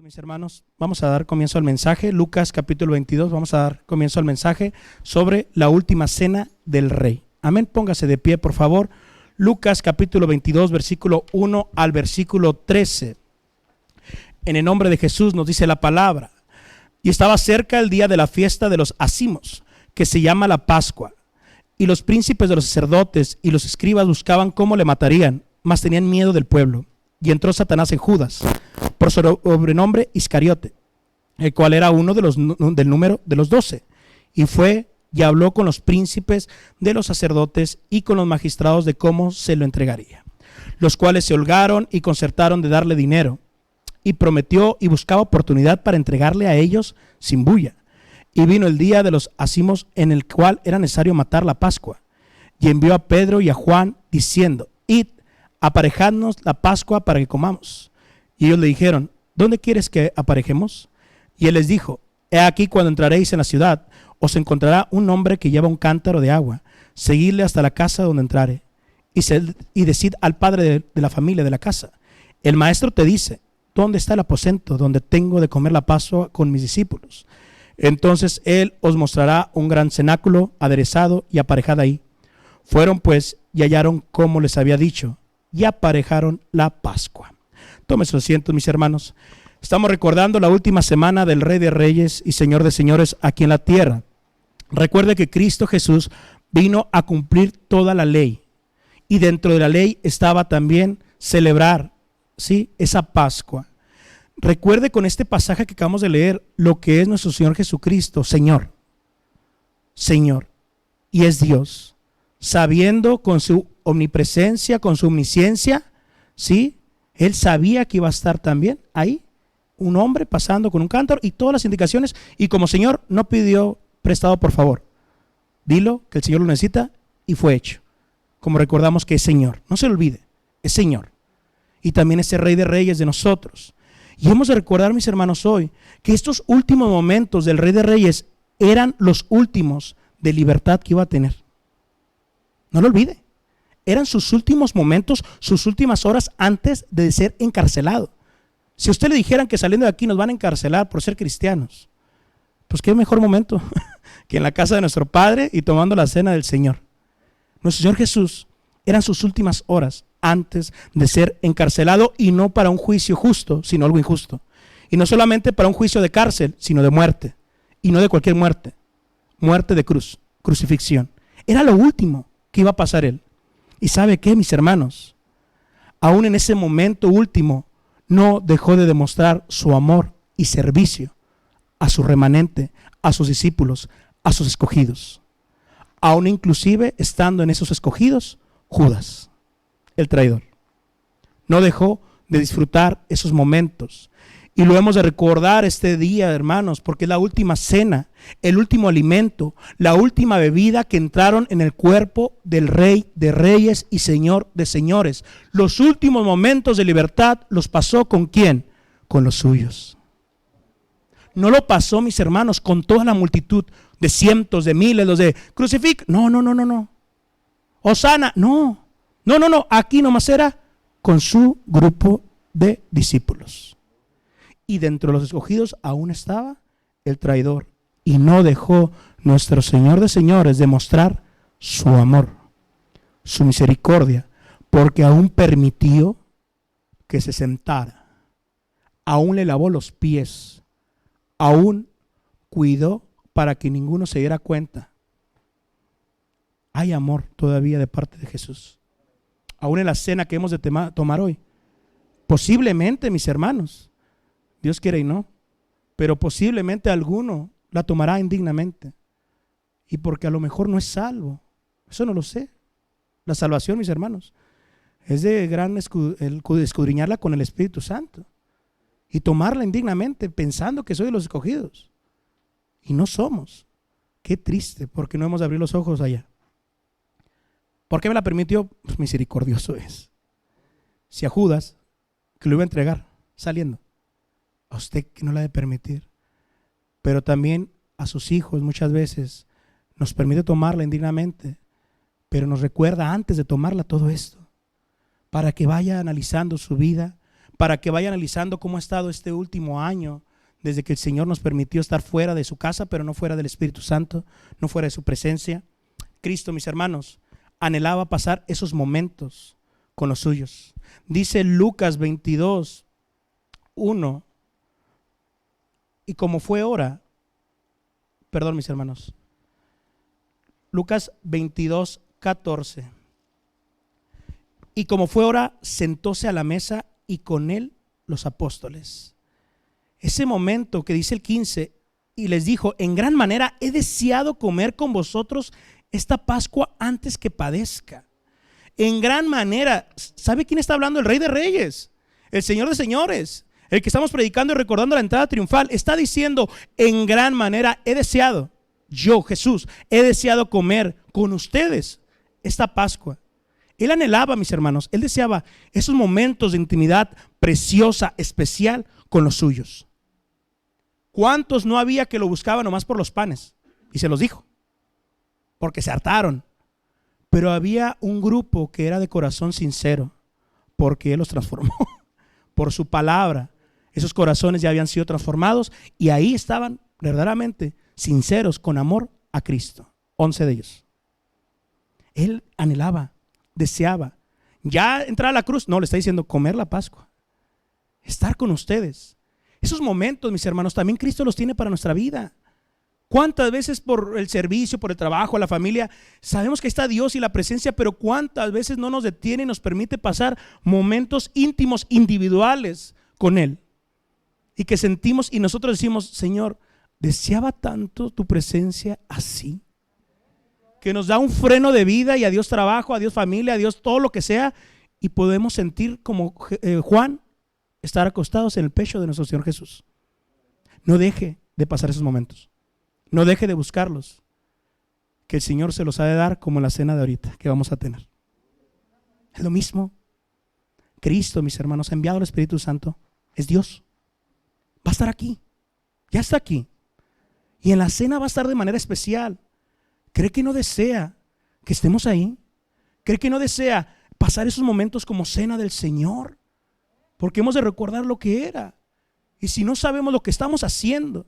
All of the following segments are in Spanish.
Mis hermanos, vamos a dar comienzo al mensaje. Lucas capítulo 22, vamos a dar comienzo al mensaje sobre la última cena del rey. Amén, póngase de pie por favor. Lucas capítulo 22, versículo 1 al versículo 13. En el nombre de Jesús nos dice la palabra: y estaba cerca el día de la fiesta de los Ázimos, que se llama la Pascua. Y los príncipes de los sacerdotes y los escribas buscaban cómo le matarían, mas tenían miedo del pueblo. Y entró Satanás en Judas, por sobrenombre Iscariote, el cual era uno del número de los 12. Y fue y habló con los príncipes de los sacerdotes y con los magistrados de cómo se lo entregaría. Los cuales se holgaron y concertaron de darle dinero. Y prometió y buscaba oportunidad para entregarle a ellos sin bulla. Y vino el día de los Ázimos, en el cual era necesario matar la Pascua. Y envió a Pedro y a Juan, diciendo: id, aparejadnos la Pascua para que comamos. Y ellos le dijeron: ¿dónde quieres que aparejemos? Y él les dijo: he aquí, cuando entraréis en la ciudad, os encontrará un hombre que lleva un cántaro de agua. Seguidle hasta la casa donde entrare. Y decid al padre de la familia de la casa: el maestro te dice, ¿dónde está el aposento donde tengo de comer la Pascua con mis discípulos? Entonces él os mostrará un gran cenáculo aderezado y aparejad ahí. Fueron pues y hallaron como les había dicho, y aparejaron la Pascua. Tómense los asientos, mis hermanos. Estamos recordando la última semana del Rey de Reyes y Señor de Señores aquí en la tierra. Recuerde que Cristo Jesús vino a cumplir toda la ley, y dentro de la ley estaba también celebrar, ¿sí?, esa Pascua. Recuerde con este pasaje que acabamos de leer lo que es nuestro Señor Jesucristo, Señor, y es Dios, sabiendo con su omnipresencia, con su omnisciencia, ¿sí? Él sabía que iba a estar también ahí un hombre pasando con un cántaro y todas las indicaciones, y como Señor no pidió prestado, por favor, dilo que el Señor lo necesita, y fue hecho. Como recordamos que es Señor, no se lo olvide, es Señor, y también es el Rey de Reyes de nosotros. Y hemos de recordar, mis hermanos, hoy que estos últimos momentos del Rey de Reyes eran los últimos de libertad que iba a tener. No lo olvide, eran sus últimos momentos, sus últimas horas antes de ser encarcelado. Si a usted le dijeran que saliendo de aquí nos van a encarcelar por ser cristianos, pues qué mejor momento que en la casa de nuestro Padre y tomando la cena del Señor. Nuestro Señor Jesús eran sus últimas horas antes de ser encarcelado, y no para un juicio justo, sino algo injusto. Y no solamente para un juicio de cárcel, sino de muerte. Y no de cualquier muerte, muerte de cruz, crucifixión. Era lo último que iba a pasar él. ¿Y sabe qué, mis hermanos? Aún en ese momento último, no dejó de demostrar su amor y servicio a su remanente, a sus discípulos, a sus escogidos. Aún inclusive estando en esos escogidos, Judas, el traidor, no dejó de disfrutar esos momentos. Y lo hemos de recordar este día, hermanos, porque es la última cena, el último alimento, la última bebida que entraron en el cuerpo del Rey de Reyes y Señor de Señores. Los últimos momentos de libertad los pasó ¿con quién? Con los suyos. No lo pasó, mis hermanos, con toda la multitud de cientos, de miles, los de crucific. No. Hosana, no. Aquí nomás era con su grupo de discípulos. Y dentro de los escogidos aún estaba el traidor. Y no dejó nuestro Señor de Señores demostrar su amor, su misericordia, porque aún permitió que se sentara, aún le lavó los pies, aún cuidó para que ninguno se diera cuenta. Hay amor todavía de parte de Jesús. Aún en la cena que hemos de tomar hoy, posiblemente, mis hermanos, Dios quiere y no, pero posiblemente alguno la tomará indignamente, y porque a lo mejor no es salvo. Eso no lo sé. La salvación, mis hermanos, es de gran escudriñarla con el Espíritu Santo y tomarla indignamente pensando que soy de los escogidos, y no somos. Qué triste, porque no hemos de abrir los ojos allá. ¿Por qué me la permitió? Pues misericordioso es. Si a Judas, que lo iba a entregar saliendo, a usted que no la ha de permitir, pero también a sus hijos muchas veces nos permite tomarla indignamente, pero nos recuerda antes de tomarla todo esto, para que vaya analizando su vida, para que vaya analizando cómo ha estado este último año, desde que el Señor nos permitió estar fuera de su casa, pero no fuera del Espíritu Santo, no fuera de su presencia. Cristo, mis hermanos, anhelaba pasar esos momentos con los suyos. Dice Lucas 22, 1, y como fue hora, perdón mis hermanos, Lucas 22, 14. Y como fue hora, sentóse a la mesa y con él los apóstoles. Ese momento que dice el 15, y les dijo: en gran manera he deseado comer con vosotros esta Pascua antes que padezca. En gran manera, ¿sabe quién está hablando? El Rey de Reyes, el Señor de Señores, el que estamos predicando y recordando la entrada triunfal. Está diciendo: en gran manera he deseado, yo Jesús, he deseado comer con ustedes esta Pascua. Él anhelaba, mis hermanos, él deseaba esos momentos de intimidad preciosa, especial con los suyos. ¿Cuántos no había que lo buscaban nomás por los panes? Y se los dijo, porque se hartaron. Pero había un grupo que era de corazón sincero, porque Él los transformó por su palabra. Esos corazones ya habían sido transformados y ahí estaban verdaderamente sinceros con amor a Cristo. 11 de ellos. Él anhelaba, deseaba. Ya entrar a la cruz, no, le está diciendo comer la Pascua, estar con ustedes. Esos momentos, mis hermanos, también Cristo los tiene para nuestra vida. ¿Cuántas veces por el servicio, por el trabajo, la familia, sabemos que está Dios y la presencia, pero cuántas veces no nos detiene y nos permite pasar momentos íntimos, individuales con Él? Y que sentimos y nosotros decimos: Señor, deseaba tanto tu presencia así, que nos da un freno de vida y adiós trabajo, adiós familia, adiós todo lo que sea, y podemos sentir como Juan, estar acostados en el pecho de nuestro Señor Jesús. No deje de pasar esos momentos. No deje de buscarlos, que el Señor se los ha de dar, como en la cena de ahorita que vamos a tener. Es lo mismo. Cristo, mis hermanos, ha enviado al Espíritu Santo. Es Dios. Va a estar aquí. Ya está aquí. Y en la cena va a estar de manera especial. ¿Cree que no desea que estemos ahí? ¿Cree que no desea pasar esos momentos como cena del Señor? Porque hemos de recordar lo que era. Y si no sabemos lo que estamos haciendo,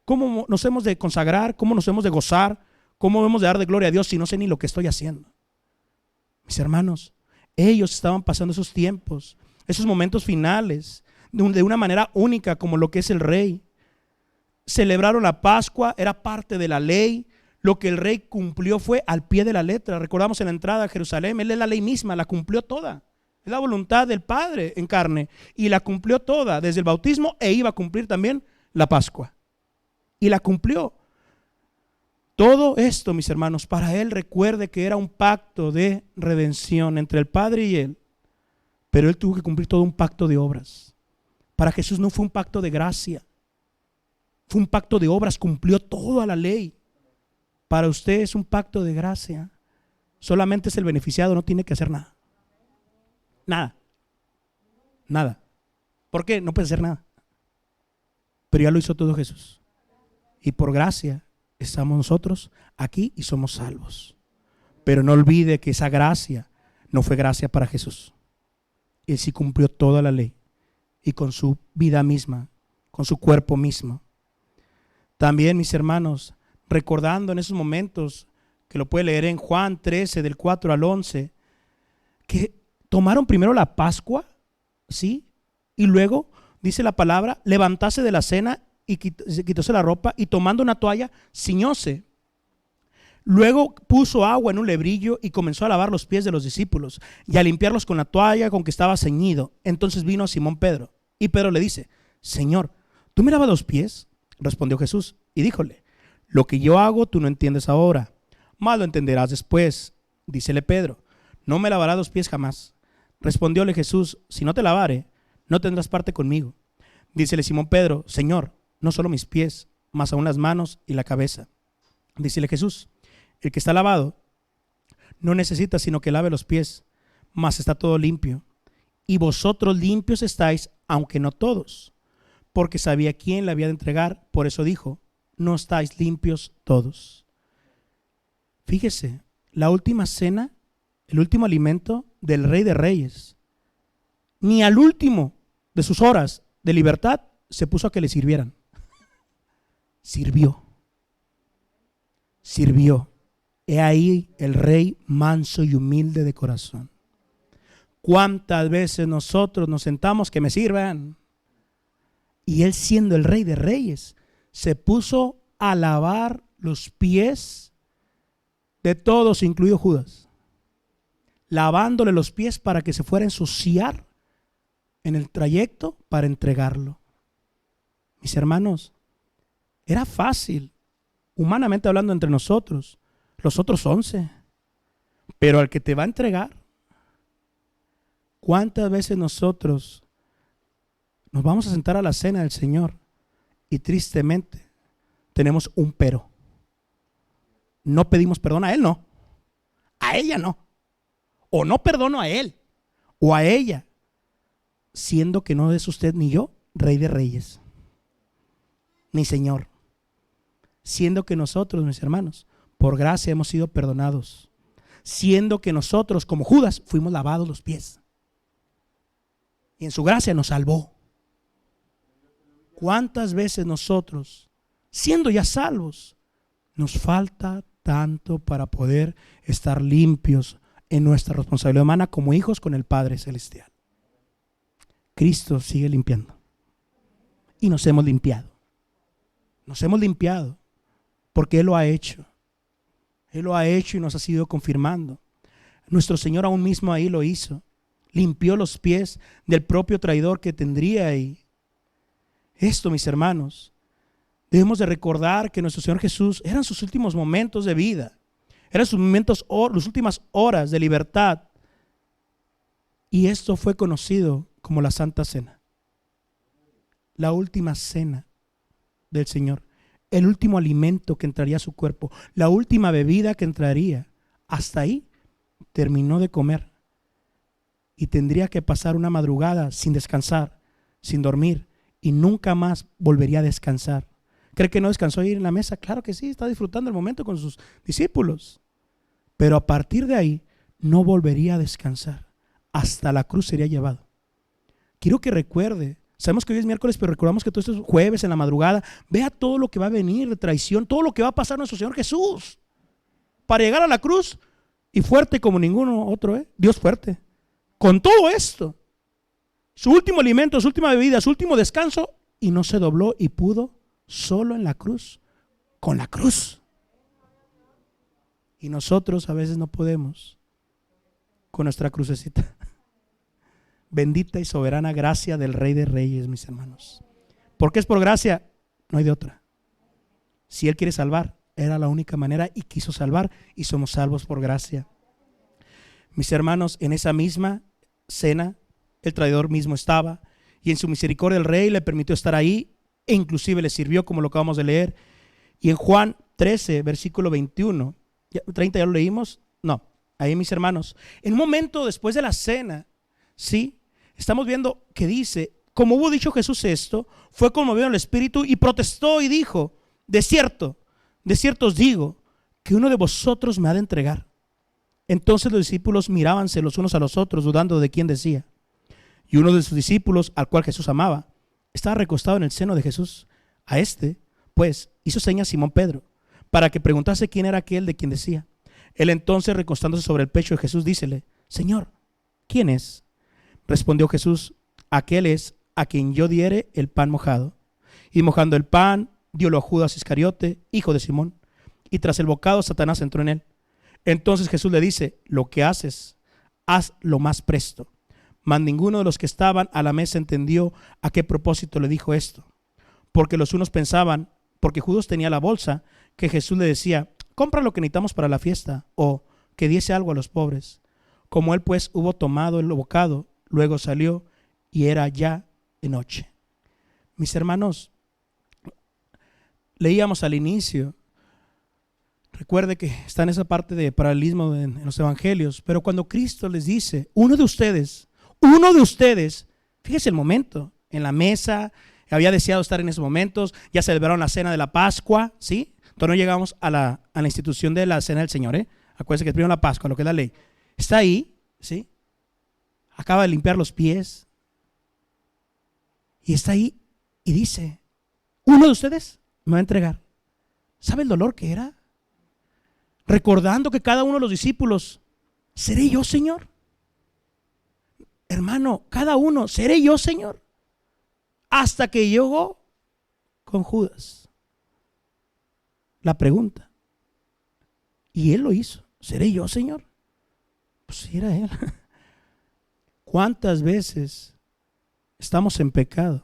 ¿cómo nos hemos de consagrar? ¿Cómo nos hemos de gozar? ¿Cómo hemos de dar de gloria a Dios si no sé ni lo que estoy haciendo? Mis hermanos, ellos estaban pasando esos tiempos, esos momentos finales, de una manera única, como lo que es el Rey. Celebraron la Pascua, era parte de la ley. Lo que el Rey cumplió fue al pie de la letra. Recordamos en la entrada a Jerusalén, Él es la ley misma, la cumplió toda. Es la voluntad del Padre en carne, y la cumplió toda desde el bautismo, e iba a cumplir también la Pascua. Y la cumplió. Todo esto, mis hermanos, para Él, recuerde que era un pacto de redención entre el Padre y Él. Pero Él tuvo que cumplir todo un pacto de obras. Para Jesús no fue un pacto de gracia, fue un pacto de obras, cumplió toda la ley. Para usted es un pacto de gracia. Solamente es el beneficiado, no tiene que hacer nada. Nada. Nada. ¿Por qué? No puede hacer nada. Pero ya lo hizo todo Jesús. Y por gracia estamos nosotros aquí y somos salvos. Pero no olvide que esa gracia no fue gracia para Jesús. Él sí cumplió toda la ley, y con su vida misma, con su cuerpo mismo. También, mis hermanos, recordando en esos momentos, que lo puede leer en Juan 13 del 4 al 11, que tomaron primero la Pascua, ¿sí? Y luego, dice la palabra, levantase de la cena y quitóse la ropa, y tomando una toalla, ciñóse. Luego puso agua en un lebrillo y comenzó a lavar los pies de los discípulos y a limpiarlos con la toalla con que estaba ceñido. Entonces vino a Simón Pedro, y Pedro le dice: Señor, ¿tú me lavas los pies? Respondió Jesús y díjole: lo que yo hago tú no entiendes ahora, mas lo entenderás después. Dícele Pedro: no me lavarás los pies jamás. Respondióle Jesús: si no te lavare, no tendrás parte conmigo. Dícele Simón Pedro: Señor, no solo mis pies, mas aún las manos y la cabeza. Dícele Jesús: el que está lavado no necesita sino que lave los pies, mas está todo limpio. Y vosotros limpios estáis, aunque no todos, porque sabía quién le había de entregar. Por eso dijo: no estáis limpios todos. Fíjese, la última cena, el último alimento del Rey de Reyes, ni al último de sus horas de libertad, se puso a que le sirvieran. Sirvió. He ahí el rey manso y humilde de corazón. ¿Cuántas veces nosotros nos sentamos que me sirvan? Y él, siendo el rey de reyes, se puso a lavar los pies de todos, incluido Judas, lavándole los pies para que se fuera a ensuciar en el trayecto para entregarlo. Mis hermanos, era fácil, humanamente hablando, entre nosotros, los otros 11, pero al que te va a entregar, ¿cuántas veces nosotros nos vamos a sentar a la cena del Señor y tristemente tenemos un pero? No pedimos perdón a Él, no. A ella no. O no perdono a Él o a ella, siendo que no es usted ni yo Rey de Reyes, ni Señor. Siendo que nosotros, mis hermanos, por gracia hemos sido perdonados. Siendo que nosotros, como Judas, fuimos lavados los pies. Y en su gracia nos salvó. ¿Cuántas veces nosotros, siendo ya salvos, nos falta tanto para poder estar limpios en nuestra responsabilidad humana como hijos con el Padre Celestial? Cristo sigue limpiando. Y nos hemos limpiado. Nos hemos limpiado porque Él lo ha hecho. Él lo ha hecho y nos ha sido confirmando. Nuestro Señor aún mismo ahí lo hizo. Limpió los pies del propio traidor que tendría ahí. Esto, mis hermanos, debemos de recordar que nuestro Señor Jesús eran sus últimos momentos de vida. Eran sus momentos, las últimas horas de libertad. Y esto fue conocido como la Santa Cena. La última cena del Señor. El último alimento que entraría a su cuerpo. La última bebida que entraría. Hasta ahí terminó de comer. Y tendría que pasar una madrugada sin descansar, sin dormir. Y nunca más volvería a descansar. ¿Cree que no descansó ahí en la mesa? Claro que sí, está disfrutando el momento con sus discípulos. Pero a partir de ahí no volvería a descansar. Hasta la cruz sería llevado. Quiero que recuerde, sabemos que hoy es miércoles, pero recordamos que todo esto es jueves en la madrugada. Vea todo lo que va a venir de traición, todo lo que va a pasar nuestro Señor Jesús para llegar a la cruz, y fuerte como ninguno otro, Dios fuerte. Con todo esto, su último alimento, su última bebida, su último descanso, y no se dobló y pudo solo en la cruz, con la cruz. Y nosotros a veces no podemos con nuestra crucecita. Bendita y soberana gracia del Rey de Reyes, mis hermanos. ¿Por qué es por gracia? No hay de otra. Si Él quiere salvar, era la única manera y quiso salvar, y somos salvos por gracia. Mis hermanos, en esa misma cena, el traidor mismo estaba, y en su misericordia el Rey le permitió estar ahí, e inclusive le sirvió, como lo acabamos de leer. Y en Juan 13, versículo 21, 30 ya lo leímos. No, ahí, mis hermanos, en un momento después de la cena, sí, estamos viendo que dice: como hubo dicho Jesús esto, fue conmovido en el espíritu y protestó y dijo: de cierto os digo, que uno de vosotros me ha de entregar. Entonces los discípulos mirábanse los unos a los otros, dudando de quién decía. Y uno de sus discípulos, al cual Jesús amaba, estaba recostado en el seno de Jesús. A este, pues, hizo señas Simón Pedro, para que preguntase quién era aquel de quien decía. Él entonces, recostándose sobre el pecho de Jesús, dícele: Señor, ¿quién es? Respondió Jesús: aquel es a quien yo diere el pan mojado. Y mojando el pan, diólo a Judas Iscariote, hijo de Simón. Y tras el bocado, Satanás entró en él. Entonces Jesús le dice: lo que haces, hazlo más presto. Mas ninguno de los que estaban a la mesa entendió a qué propósito le dijo esto. Porque los unos pensaban, porque Judas tenía la bolsa, que Jesús le decía: compra lo que necesitamos para la fiesta, o que diese algo a los pobres. Como él pues hubo tomado el bocado, luego salió, y era ya de noche. Mis hermanos, leíamos al inicio, recuerde que está en esa parte de paralelismo en los evangelios, pero cuando Cristo les dice: uno de ustedes, fíjese el momento, en la mesa, había deseado estar en esos momentos, ya celebraron la cena de la Pascua, ¿sí? Entonces no llegamos a la institución de la cena del Señor, Acuérdense que es primero la Pascua, lo que es la ley. Está ahí, ¿sí? Acaba de limpiar los pies. Y está ahí y dice, uno de ustedes me va a entregar. ¿Sabe el dolor que era? Recordando que cada uno de los discípulos, ¿seré yo, Señor? Hermano, cada uno, ¿seré yo, Señor? Hasta que llegó con Judas la pregunta. Y él lo hizo. ¿Seré yo, Señor? Pues sí, era él. ¿Cuántas veces estamos en pecado?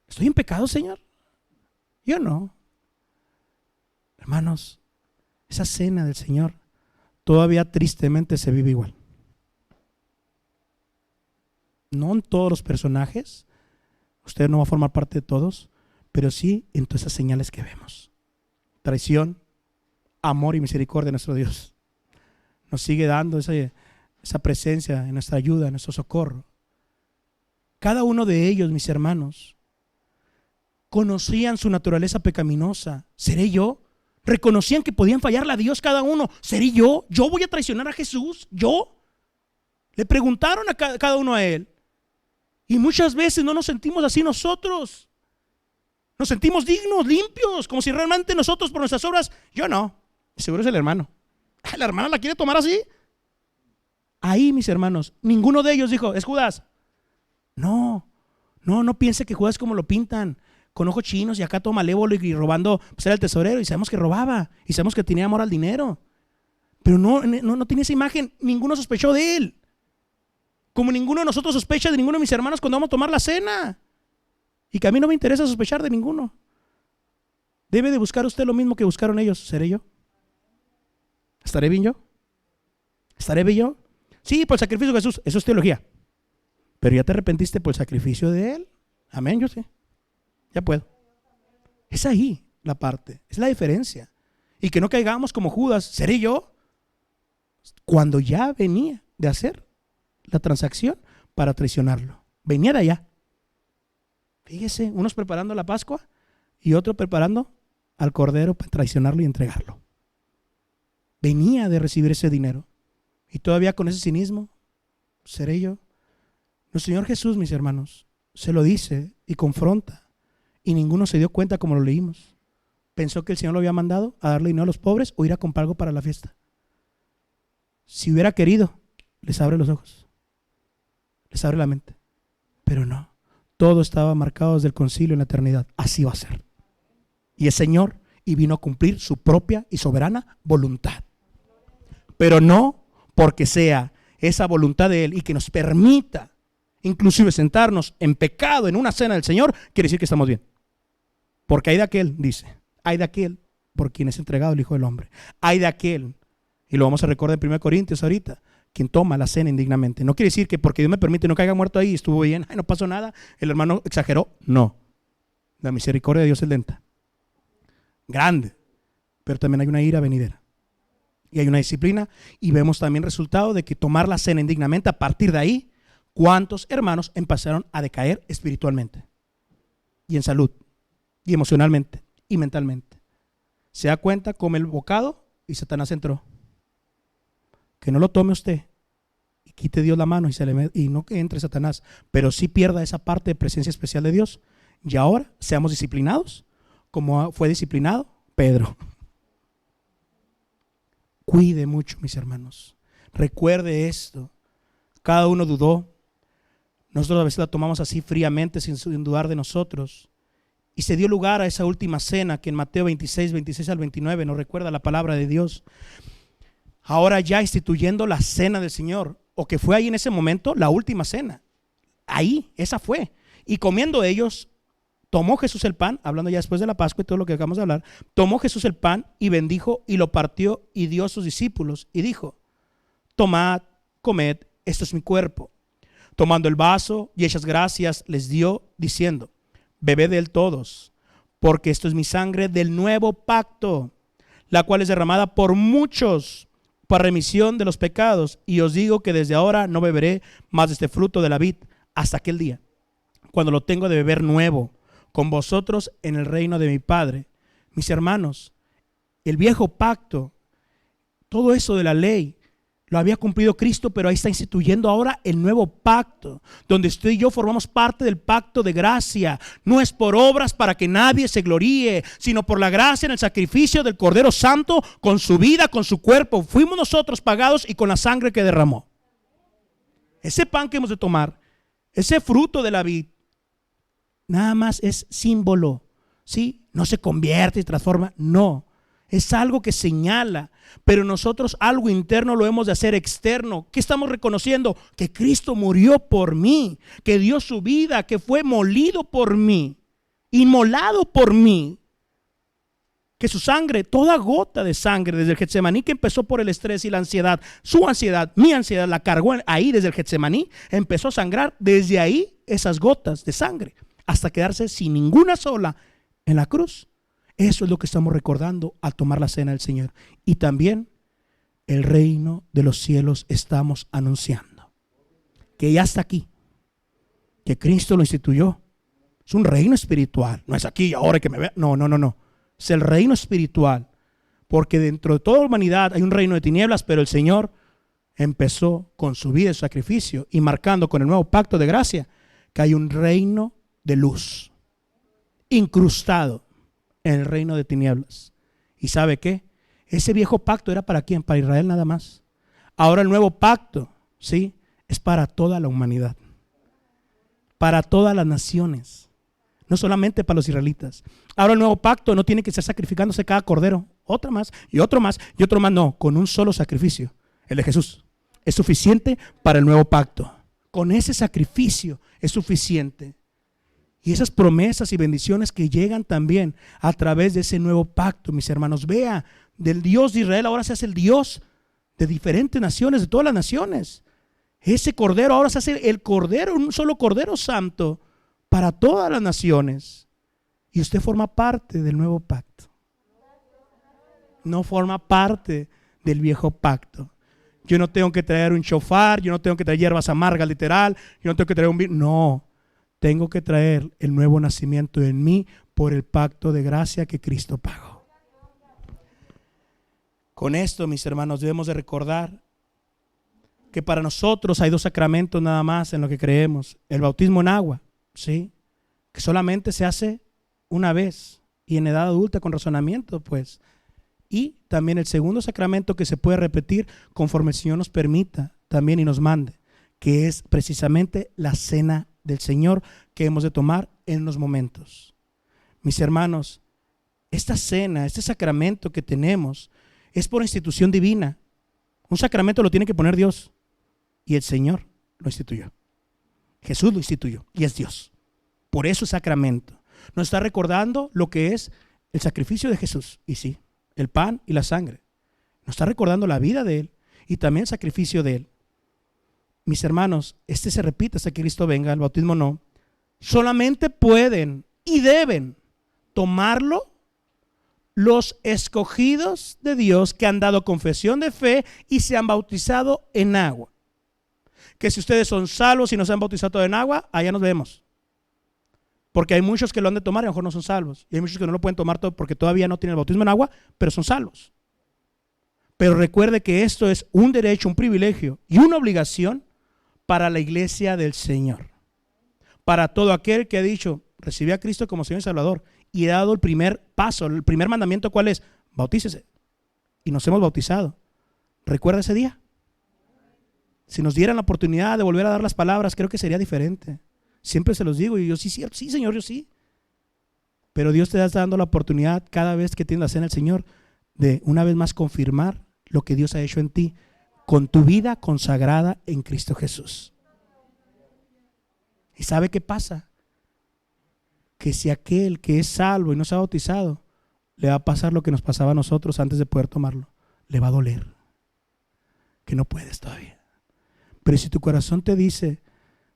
¿Estoy en pecado, Señor? Yo no. Hermanos, esa cena del Señor todavía tristemente se vive igual. No en todos los personajes, usted no va a formar parte de todos, pero sí en todas esas señales que vemos. Traición, amor y misericordia de nuestro Dios. Nos sigue dando esa presencia en nuestra ayuda, en nuestro socorro. Cada uno de ellos, mis hermanos, conocían su naturaleza pecaminosa. ¿Seré yo? Reconocían que podían fallarle a Dios cada uno. ¿Seré yo? ¿Yo voy a traicionar a Jesús? ¿Yo? Le preguntaron a cada uno a él. Y muchas veces no nos sentimos así nosotros. Nos sentimos dignos, limpios, como si realmente nosotros por nuestras obras. Yo no, seguro es el hermano. La hermana la quiere tomar así. Ahí, mis hermanos, ninguno de ellos dijo, ¿es Judas? No piense que Judas es como lo pintan, con ojos chinos y acá todo malévolo y robando. Pues era el tesorero y sabemos que robaba y sabemos que tenía amor al dinero. Pero no tenía esa imagen. Ninguno sospechó de él. Como ninguno de nosotros sospecha de ninguno de mis hermanos cuando vamos a tomar la cena. Y que a mí no me interesa sospechar de ninguno. Debe de buscar usted lo mismo que buscaron ellos. ¿Seré yo? ¿Estaré bien yo? ¿Estaré bien yo? Sí, por el sacrificio de Jesús. Eso es teología. Pero ya te arrepentiste por el sacrificio de Él. Amén, yo sí. Ya puedo. Es ahí la parte. Es la diferencia. Y que no caigamos como Judas. ¿Seré yo? Cuando ya venía de hacer la transacción para traicionarlo. Venía de allá. Fíjese, unos preparando la Pascua y otro preparando al Cordero para traicionarlo y entregarlo. Venía de recibir ese dinero. Y todavía con ese cinismo, ¿seré yo? Nuestro Señor Jesús, mis hermanos, se lo dice y confronta. Y ninguno se dio cuenta como lo leímos. Pensó que el Señor lo había mandado a darle dinero a los pobres o ir a comprar algo para la fiesta. Si hubiera querido, les abre los ojos. Les abre la mente. Pero no. Todo estaba marcado desde el concilio en la eternidad. Así va a ser. Y es Señor y vino a cumplir su propia y soberana voluntad. Pero no porque sea esa voluntad de Él y que nos permita inclusive sentarnos en pecado en una cena del Señor, quiere decir que estamos bien. Porque hay de aquel, dice, hay de aquel por quien es entregado el Hijo del Hombre. Hay de aquel, y lo vamos a recordar en 1 Corintios ahorita, quien toma la cena indignamente. No quiere decir que porque Dios me permite no caiga muerto ahí, estuvo bien, ay, no pasó nada, el hermano exageró. No, la misericordia de Dios es lenta, grande, pero también hay una ira venidera. Y hay una disciplina, y vemos también resultado de que tomar la cena indignamente, a partir de ahí, ¿cuántos hermanos empezaron a decaer espiritualmente? Y en salud, y emocionalmente, y mentalmente. Se da cuenta, come el bocado y Satanás entró. Que no lo tome usted y quite Dios la mano y no que entre Satanás, pero sí pierda esa parte de presencia especial de Dios. Y ahora seamos disciplinados como fue disciplinado Pedro. Cuide mucho, mis hermanos. Recuerde esto. Cada uno dudó. Nosotros a veces la tomamos así fríamente, sin dudar de nosotros. Y se dio lugar a esa última cena que en Mateo 26 al 29 nos recuerda la palabra de Dios. Ahora ya instituyendo la cena del Señor, o que fue ahí en ese momento la última cena. Ahí, esa fue. Y comiendo ellos, tomó Jesús el pan, hablando ya después de la Pascua y todo lo que acabamos de hablar, tomó Jesús el pan y bendijo y lo partió y dio a sus discípulos y dijo: tomad, comed, esto es mi cuerpo. Tomando el vaso y hechas gracias les dio, diciendo: bebed de él todos, porque esto es mi sangre del nuevo pacto, la cual es derramada por muchos para remisión de los pecados. Y os digo que desde ahora no beberé más de este fruto de la vid hasta aquel día, cuando lo tengo de beber nuevo con vosotros en el reino de mi Padre. Mis hermanos, el viejo pacto, todo eso de la ley, Lo había cumplido Cristo, pero ahí está instituyendo ahora el nuevo pacto, donde usted y yo formamos parte del pacto de gracia. No es por obras para que nadie se gloríe, sino por la gracia en el sacrificio del Cordero Santo, con su vida, con su cuerpo. Fuimos nosotros pagados y con la sangre que derramó. Ese pan que hemos de tomar, ese fruto de la vid, nada más es símbolo, ¿sí? No se convierte y transforma, no. Es algo que señala, pero nosotros algo interno lo hemos de hacer externo. ¿Qué estamos reconociendo? Que Cristo murió por mí, que dio su vida, que fue molido por mí, inmolado por mí. Que su sangre, toda gota de sangre desde el Getsemaní, que empezó por el estrés y la ansiedad, su ansiedad, mi ansiedad, la cargó ahí desde el Getsemaní, empezó a sangrar desde ahí esas gotas de sangre, hasta quedarse sin ninguna sola en la cruz. Eso es lo que estamos recordando al tomar la cena del Señor. Y también el reino de los cielos estamos anunciando, que ya está aquí, que Cristo lo instituyó. Es un reino espiritual, no es aquí ahora que me vea. No. Es el reino espiritual, porque dentro de toda la humanidad hay un reino de tinieblas, pero el Señor empezó con su vida y su sacrificio y marcando con el nuevo pacto de gracia que hay un reino de luz incrustado en el reino de tinieblas. ¿Y sabe qué? Ese viejo pacto era para quién, para Israel nada más. Ahora el nuevo pacto, ¿sí? Es para toda la humanidad, para todas las naciones, no solamente para los israelitas. Ahora el nuevo pacto no tiene que ser sacrificándose cada cordero, otra más y otro más y otro más, no, con un solo sacrificio, el de Jesús. Es suficiente para el nuevo pacto. Con ese sacrificio es suficiente. Y esas promesas y bendiciones que llegan también a través de ese nuevo pacto, mis hermanos. Vea, del Dios de Israel ahora se hace el Dios de diferentes naciones, de todas las naciones. Ese cordero ahora se hace el cordero, un solo cordero santo para todas las naciones. Y usted forma parte del nuevo pacto. No forma parte del viejo pacto. Yo no tengo que traer un shofar, yo no tengo que traer hierbas amargas literal, yo no tengo que traer un vino. No. Tengo que traer el nuevo nacimiento en mí por el pacto de gracia que Cristo pagó. Con esto, mis hermanos, debemos de recordar que para nosotros hay dos sacramentos nada más en lo que creemos. El bautismo en agua, ¿sí? Que solamente se hace una vez y en edad adulta con razonamiento, pues. Y también el segundo sacramento que se puede repetir conforme el Señor nos permita también y nos mande, que es precisamente la cena del Señor que hemos de tomar en unos momentos. Mis hermanos, esta cena, este sacramento que tenemos es por institución divina. Un sacramento lo tiene que poner Dios y el Señor lo instituyó. Jesús lo instituyó y es Dios. Por eso es sacramento. Nos está recordando lo que es el sacrificio de Jesús y sí, el pan y la sangre. Nos está recordando la vida de Él y también el sacrificio de Él. Mis hermanos, este se repite hasta que Cristo venga, el bautismo no. Solamente pueden y deben tomarlo los escogidos de Dios que han dado confesión de fe y se han bautizado en agua. Que si ustedes son salvos y no se han bautizado en agua, allá nos vemos. Porque hay muchos que lo han de tomar y a lo mejor no son salvos. Y hay muchos que no lo pueden tomar todo porque todavía no tienen el bautismo en agua, pero son salvos. Pero recuerde que esto es un derecho, un privilegio y una obligación para la iglesia del Señor. Para todo aquel que ha dicho, recibí a Cristo como Señor y Salvador y ha dado el primer paso, el primer mandamiento, ¿cuál es? Bautícese. Y nos hemos bautizado. ¿Recuerda ese día? Si nos dieran la oportunidad de volver a dar las palabras, creo que sería diferente. Siempre se los digo y yo sí, cierto, sí, Señor, yo sí. Pero Dios te está dando la oportunidad cada vez que tienes la cena del Señor de una vez más confirmar lo que Dios ha hecho en ti con tu vida consagrada en Cristo Jesús. ¿Y sabe qué pasa? Que si aquel que es salvo y no se ha bautizado, le va a pasar lo que nos pasaba a nosotros antes de poder tomarlo. Le va a doler. Que no puedes todavía. Pero si tu corazón te dice,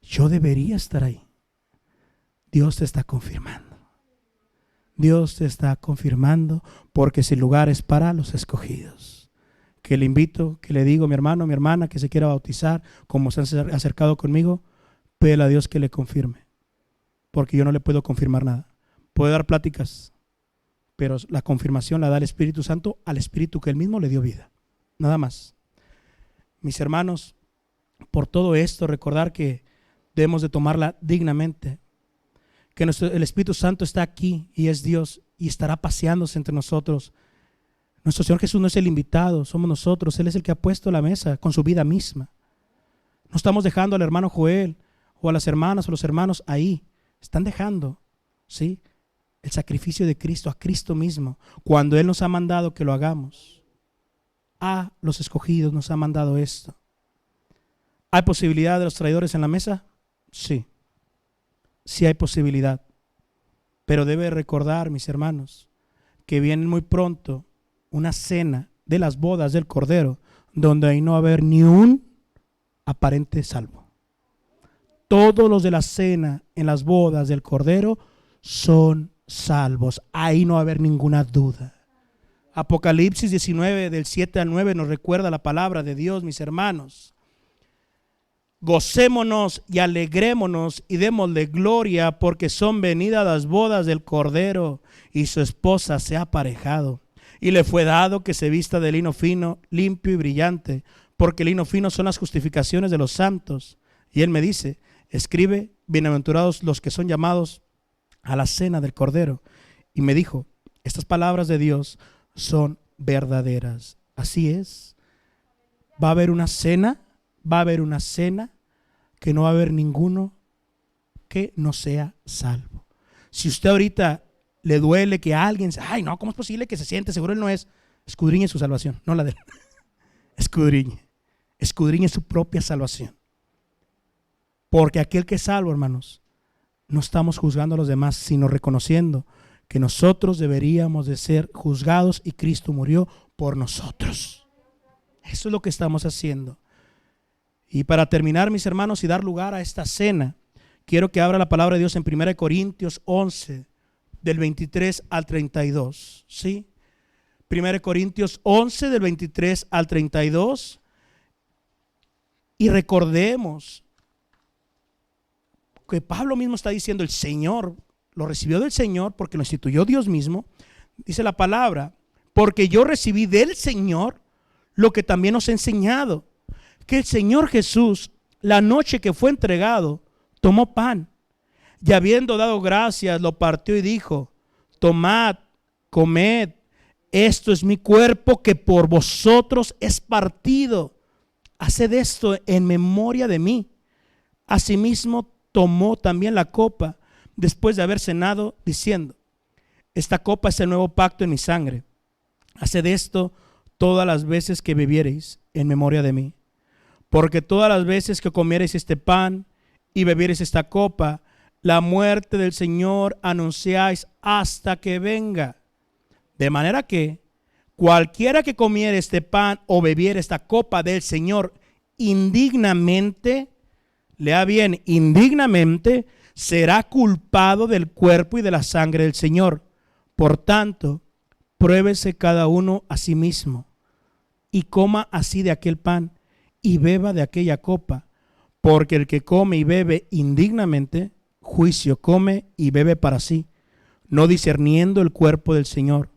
yo debería estar ahí, Dios te está confirmando. Dios te está confirmando porque ese lugar es para los escogidos. Que le invito, que le digo, mi hermano, mi hermana, que se quiera bautizar, como se han acercado conmigo, pídele a Dios que le confirme. Porque yo no le puedo confirmar nada. Puedo dar pláticas, pero la confirmación la da el Espíritu Santo al Espíritu que Él mismo le dio vida. Nada más. mis hermanos, por todo esto, recordar que debemos de tomarla dignamente, que el Espíritu Santo está aquí y es Dios y estará paseándose entre nosotros. Nuestro Señor Jesús no es el invitado, somos nosotros. Él es el que ha puesto la mesa con su vida misma. No estamos dejando al hermano Joel o a las hermanas o los hermanos ahí. Están dejando, ¿sí?, el sacrificio de Cristo, a Cristo mismo, cuando Él nos ha mandado que lo hagamos. A los escogidos nos ha mandado esto. ¿Hay posibilidad de los traidores en la mesa? Sí, sí hay posibilidad. Pero debe recordar, mis hermanos, que viene muy pronto una cena de las bodas del Cordero, donde ahí no va a haber ni un aparente salvo. Todos los de la cena en las bodas del Cordero son salvos. Ahí no va a haber ninguna duda. Apocalipsis 19 del 7 al 9 nos recuerda la palabra de Dios, mis hermanos. Gocémonos y alegrémonos y démosle gloria, porque son venidas las bodas del Cordero y su esposa se ha aparejado. Y le fue dado que se vista de lino fino, limpio y brillante, porque el lino fino son las justificaciones de los santos. Y él me dice: escribe, bienaventurados los que son llamados a la cena del Cordero. Y me dijo: estas palabras de Dios son verdaderas. Así es. Va a haber una cena, que no va a haber ninguno que no sea salvo. Si usted ahorita le duele que alguien, ay no, ¿cómo es posible que se siente? Seguro él no es. Escudriñe su salvación, no la de él. Escudriñe su propia salvación. Porque aquel que es salvo, hermanos, no estamos juzgando a los demás, sino reconociendo que nosotros deberíamos de ser juzgados y Cristo murió por nosotros. Eso es lo que estamos haciendo. Y para terminar, mis hermanos, y dar lugar a esta cena, quiero que abra la palabra de Dios en 1 Corintios 11, del 23 al 32. ¿Sí? 1 Corintios 11, del 23 al 32. Y recordemos que Pablo mismo está diciendo: el Señor lo recibió del Señor porque lo instituyó Dios mismo. Dice la palabra: porque yo recibí del Señor lo que también os he enseñado, que el Señor Jesús, la noche que fue entregado, tomó pan y habiendo dado gracias, lo partió y dijo: tomad, comed, esto es mi cuerpo que por vosotros es partido. Haced esto en memoria de mí. Asimismo tomó también la copa después de haber cenado, diciendo: esta copa es el nuevo pacto en mi sangre. Haced esto todas las veces que bebiereis en memoria de mí. Porque todas las veces que comiereis este pan y bebiereis esta copa, la muerte del Señor anunciáis hasta que venga. De manera que cualquiera que comiere este pan o bebiere esta copa del Señor indignamente, lea bien, indignamente, será culpado del cuerpo y de la sangre del Señor. Por tanto, pruébese cada uno a sí mismo y coma así de aquel pan y beba de aquella copa, porque el que come y bebe indignamente, juicio come y bebe para sí, no discerniendo el cuerpo del Señor.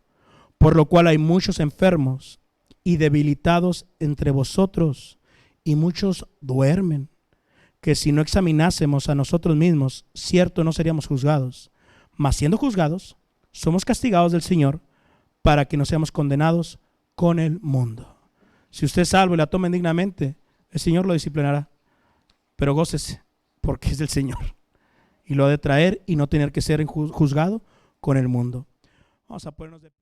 Por lo cual hay muchos enfermos y debilitados entre vosotros, y muchos duermen, que si no examinásemos a nosotros mismos, cierto no seríamos juzgados. Mas siendo juzgados, somos castigados del Señor, para que no seamos condenados con el mundo. Si usted es salvo y la toma indignamente, el Señor lo disciplinará. Pero gócese, porque es del Señor. Y lo ha de traer y no tener que ser juzgado con el mundo. Vamos a ponernos de pie.